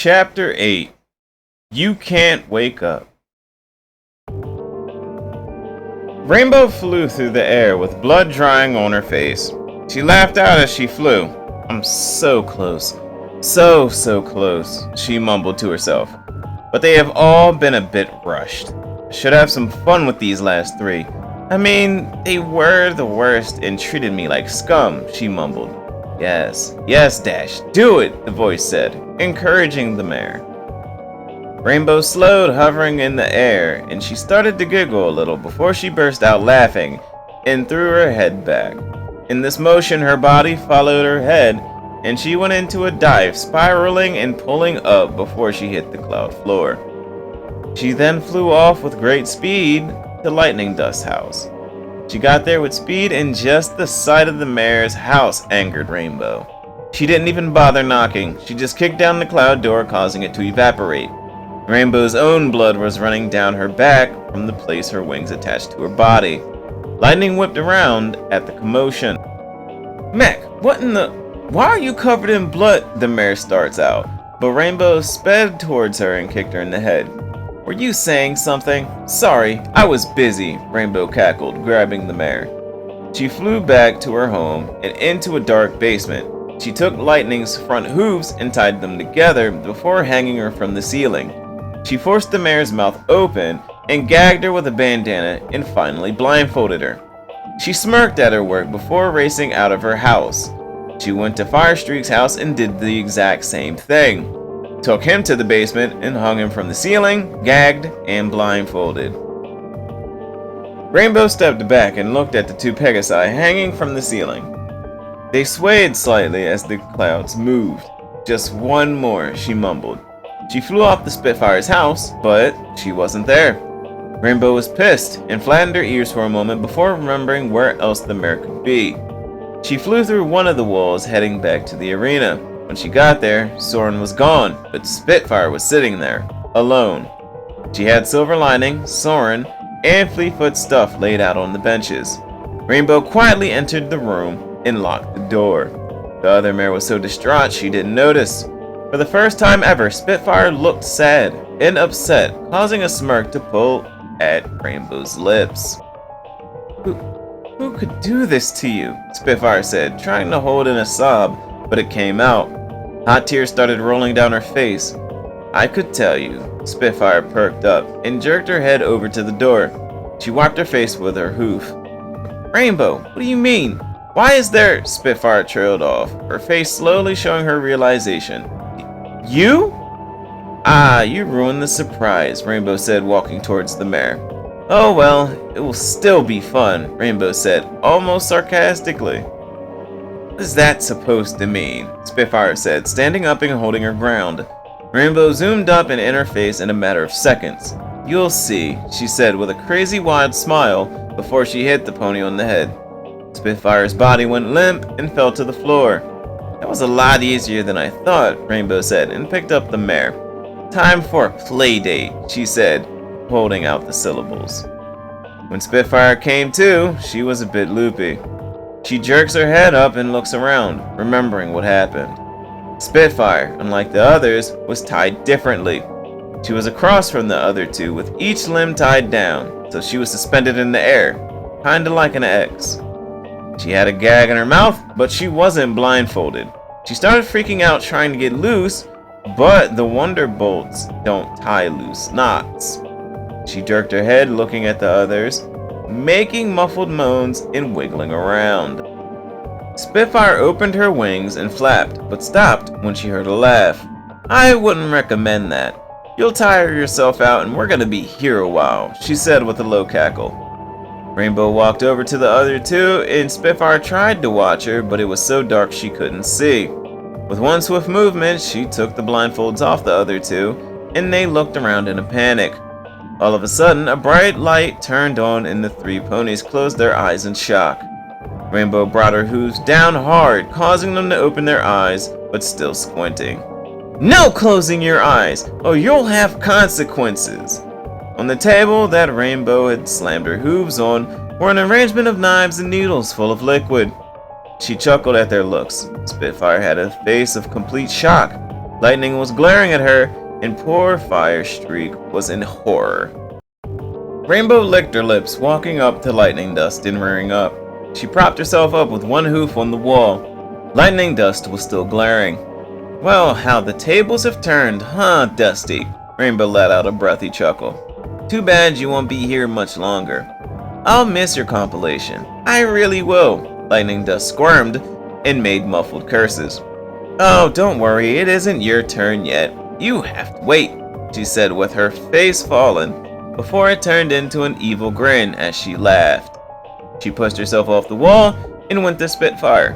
Chapter 8 You Can't Wake Up. Rainbow flew through the air with blood drying on her face. She laughed out as she flew. I'm so close. So close, she mumbled to herself. But they have all been a bit rushed. I should have some fun with these last three. I mean, they were the worst and treated me like scum, she mumbled. Yes, Dash, do it, the voice said, encouraging the mare. Rainbow slowed, hovering in the air, and she started to giggle a little before she burst out laughing and threw her head back. In this motion, her body followed her head, and she went into a dive, spiraling and pulling up before she hit the cloud floor. She then flew off with great speed to Lightning Dust's house. She got there with speed, and just the sight of the mare's house angered Rainbow. She didn't even bother knocking. She just kicked down the cloud door, causing it to evaporate. Rainbow's own blood was running down her back from the place her wings attached to her body. Lightning whipped around at the commotion. Mac, what in the... Why are you covered in blood? The mare starts out, but Rainbow sped towards her and kicked her in the head. Were you saying something? Sorry, I was busy, Rainbow cackled, grabbing the mare. She flew back to her home and into a dark basement. She took Lightning's front hooves and tied them together before hanging her from the ceiling. She forced the mare's mouth open and gagged her with a bandana and finally blindfolded her. She smirked at her work before racing out of her house. She went to Firestreak's house and did the exact same thing. Took him to the basement and hung him from the ceiling, gagged and blindfolded. Rainbow stepped back and looked at the two Pegasi hanging from the ceiling. They swayed slightly as the clouds moved. Just one more, she mumbled. She flew off the Spitfire's house, but she wasn't there. Rainbow was pissed and flattened her ears for a moment before remembering where else the mare could be. She flew through one of the walls, heading back to the arena. When she got there, Soren was gone, but Spitfire was sitting there, alone. She had Silver Lining, Soren, and Fleetfoot's stuff laid out on the benches. Rainbow quietly entered the room and locked the door. The other mare was so distraught she didn't notice. For the first time ever, Spitfire looked sad and upset, causing a smirk to pull at Rainbow's lips. Who could do this to you? Spitfire said, trying to hold in a sob, but it came out. Hot tears started rolling down her face. I could tell you. Spitfire perked up and jerked her head over to the door. She wiped her face with her hoof. Rainbow, what do you mean? Why is there... Spitfire trailed off, her face slowly showing her realization. You? Ah, you ruined the surprise, Rainbow said, walking towards the mare. Oh well, it will still be fun, Rainbow said, almost sarcastically. What is that supposed to mean? Spitfire said, standing up and holding her ground. Rainbow zoomed up and in her face in a matter of seconds. You'll see, she said with a crazy wide smile before she hit the pony on the head. Spitfire's body went limp and fell to the floor. That was a lot easier than I thought, Rainbow said, and picked up the mare. Time for a play date, she said, holding out the syllables. When Spitfire came to, she was a bit loopy. She jerks her head up and looks around, remembering what happened. Spitfire, unlike the others, was tied differently. She was across from the other two with each limb tied down, so she was suspended in the air, kinda like an X. She had a gag in her mouth, but she wasn't blindfolded. She started freaking out trying to get loose, but the Wonderbolts don't tie loose knots. She jerked her head looking at the others, making muffled moans and wiggling around. Spitfire opened her wings and flapped, but stopped when she heard a laugh. I wouldn't recommend that. You'll tire yourself out and we're gonna be here a while, she said with a low cackle. Rainbow walked over to the other two and Spitfire tried to watch her, but it was so dark she couldn't see. With one swift movement, she took the blindfolds off the other two and they looked around in a panic. All of a sudden, a bright light turned on and the three ponies closed their eyes in shock. Rainbow brought her hooves down hard, causing them to open their eyes, but still squinting. No closing your eyes, or you'll have consequences. On the table that Rainbow had slammed her hooves on were an arrangement of knives and needles full of liquid. She chuckled at their looks. Spitfire had a face of complete shock, Lightning was glaring at her, and poor Firestreak was in horror. Rainbow licked her lips, walking up to Lightning Dust and rearing up. She propped herself up with one hoof on the wall. Lightning Dust was still glaring. Well, how the tables have turned, huh, Dusty? Rainbow let out a breathy chuckle. Too bad you won't be here much longer. I'll miss your compilation. I really will. Lightning Dust squirmed and made muffled curses. Oh, don't worry, it isn't your turn yet. You have to wait, she said with her face fallen, before it turned into an evil grin as she laughed. She pushed herself off the wall and went to Spitfire.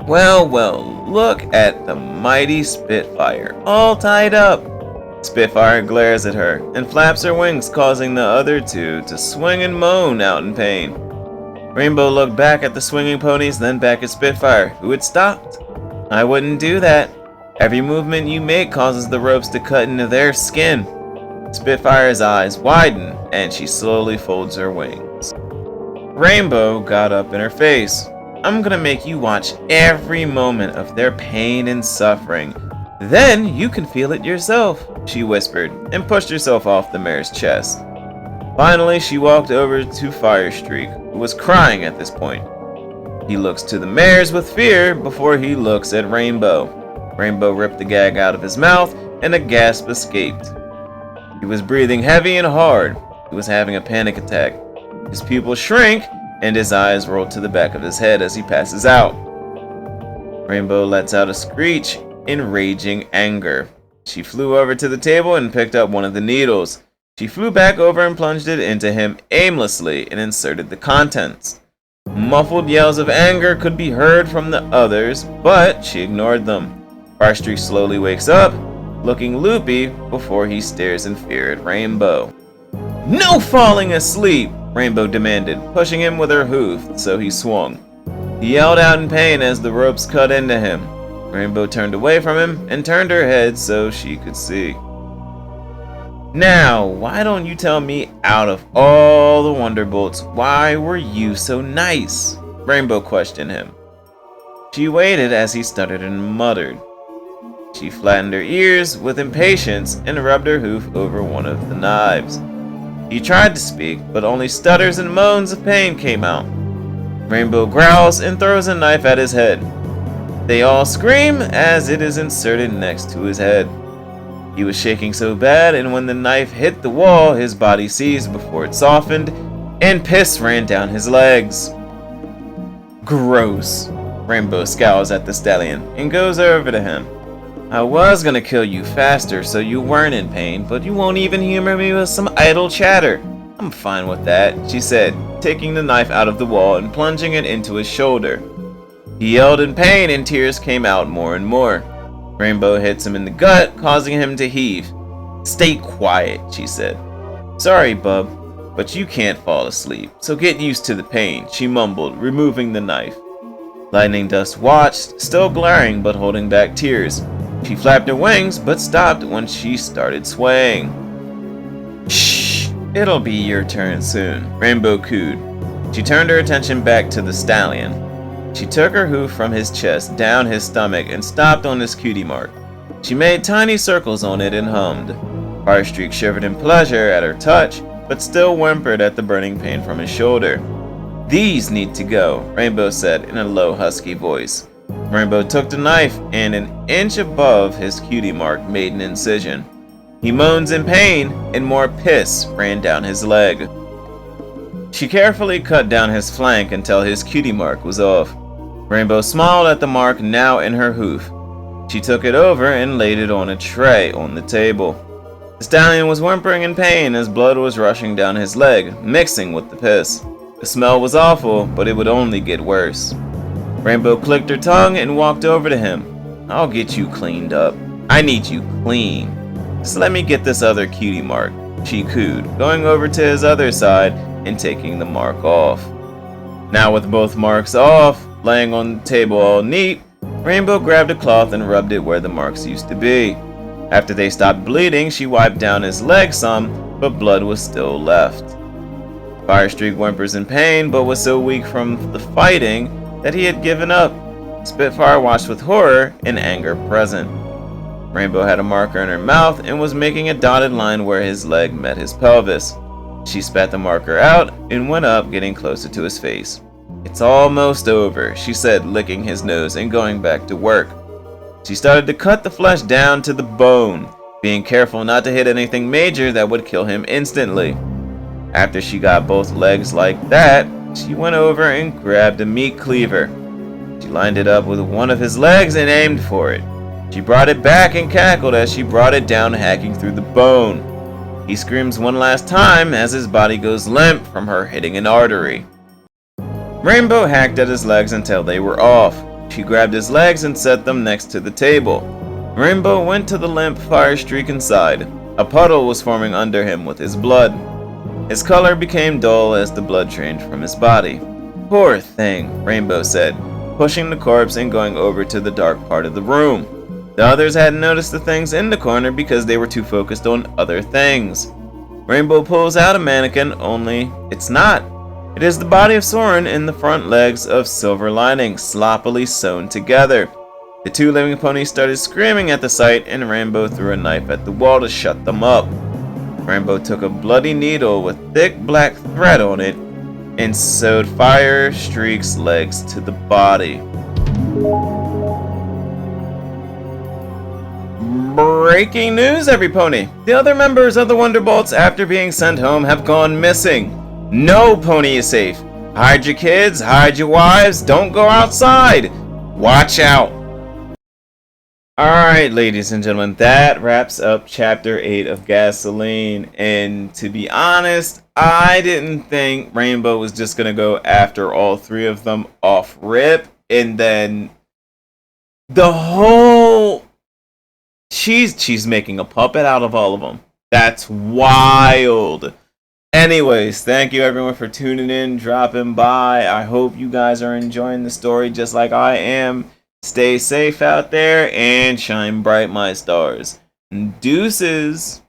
Well, well, look at the mighty Spitfire, all tied up. Spitfire glares at her and flaps her wings, causing the other two to swing and moan out in pain. Rainbow looked back at the swinging ponies, then back at Spitfire, who had stopped. I wouldn't do that. Every movement you make causes the ropes to cut into their skin. Spitfire's eyes widen, and she slowly folds her wings. Rainbow got up in her face. I'm gonna make you watch every moment of their pain and suffering. Then you can feel it yourself, she whispered, and pushed herself off the mare's chest. Finally, she walked over to Firestreak, who was crying at this point. He looks to the mares with fear before he looks at Rainbow. Rainbow ripped the gag out of his mouth, and a gasp escaped. He was breathing heavy and hard. He was having a panic attack. His pupils shrink, and his eyes roll to the back of his head as he passes out. Rainbow lets out a screech in raging anger. She flew over to the table and picked up one of the needles. She flew back over and plunged it into him aimlessly and inserted the contents. Muffled yells of anger could be heard from the others, but she ignored them. Firestreak slowly wakes up, looking loopy before he stares in fear at Rainbow. No falling asleep, Rainbow demanded, pushing him with her hoof, so he swung. He yelled out in pain as the ropes cut into him. Rainbow turned away from him and turned her head so she could see. Now, why don't you tell me, out of all the Wonderbolts, why were you so nice? Rainbow questioned him. She waited as he stuttered and muttered. She flattened her ears with impatience and rubbed her hoof over one of the knives. He tried to speak, but only stutters and moans of pain came out. Rainbow growls and throws a knife at his head. They all scream as it is inserted next to his head. He was shaking so bad, and when the knife hit the wall, his body seized before it softened, and piss ran down his legs. Gross. Rainbow scowls at the stallion and goes over to him. I was gonna kill you faster so you weren't in pain, but you won't even humor me with some idle chatter. I'm fine with that, she said, taking the knife out of the wall and plunging it into his shoulder. He yelled in pain and tears came out more and more. Rainbow hits him in the gut, causing him to heave. Stay quiet, she said. Sorry, bub, but you can't fall asleep, so get used to the pain, she mumbled, removing the knife. Lightning Dust watched, still glaring but holding back tears. She flapped her wings, but stopped when she started swaying. Shh, it'll be your turn soon, Rainbow cooed. She turned her attention back to the stallion. She took her hoof from his chest, down his stomach, and stopped on his cutie mark. She made tiny circles on it and hummed. Firestreak shivered in pleasure at her touch, but still whimpered at the burning pain from his shoulder. These need to go, Rainbow said in a low, husky voice. Rainbow took the knife and an inch above his cutie mark made an incision. He moans in pain, and more piss ran down his leg. She carefully cut down his flank until his cutie mark was off. Rainbow smiled at the mark now in her hoof. She took it over and laid it on a tray on the table. The stallion was whimpering in pain as blood was rushing down his leg, mixing with the piss. The smell was awful, but it would only get worse. Rainbow clicked her tongue and walked over to him. I'll get you cleaned up. I need you clean. Just let me get this other cutie mark, she cooed, going over to his other side and taking the mark off. Now with both marks off, laying on the table all neat, Rainbow grabbed a cloth and rubbed it where the marks used to be. After they stopped bleeding, she wiped down his leg some, but blood was still left. Firestreak whimpers in pain, but was so weak from the fighting that he had given up. Spitfire watched with horror and anger present. Rainbow had a marker in her mouth and was making a dotted line where his leg met his pelvis. She spat the marker out and went up, getting closer to his face. "It's almost over," she said, licking his nose and going back to work. She started to cut the flesh down to the bone, being careful not to hit anything major that would kill him instantly. After she got both legs like that, she went over and grabbed a meat cleaver. She lined it up with one of his legs and aimed for it. She brought it back and cackled as she brought it down, hacking through the bone. He screams one last time as his body goes limp from her hitting an artery. Rainbow hacked at his legs until they were off. She grabbed his legs and set them next to the table. Rainbow went to the limp fire streak inside. A puddle was forming under him with his blood. His color became dull as the blood drained from his body. "Poor thing," Rainbow said, pushing the corpse and going over to the dark part of the room. The others hadn't noticed the things in the corner because they were too focused on other things. Rainbow pulls out a mannequin, only it's not. It is the body of Soren and the front legs of Silver Lining sloppily sewn together. The two living ponies started screaming at the sight, and Rainbow threw a knife at the wall to shut them up. Rainbow took a bloody needle with thick black thread on it and sewed Fire Streak's legs to the body. Breaking news, every pony! The other members of the Wonderbolts, after being sent home, have gone missing. No pony is safe. Hide your kids, hide your wives, don't go outside. Watch out. Alright, ladies and gentlemen, that wraps up Chapter 8 of Gasoline. And to be honest, I didn't think Rainbow was just going to go after all three of them off rip. And then the whole... She's making a puppet out of all of them. That's wild. Anyways, thank you everyone for tuning in, dropping by. I hope you guys are enjoying the story just like I am. Stay safe out there and shine bright, my stars. Deuces.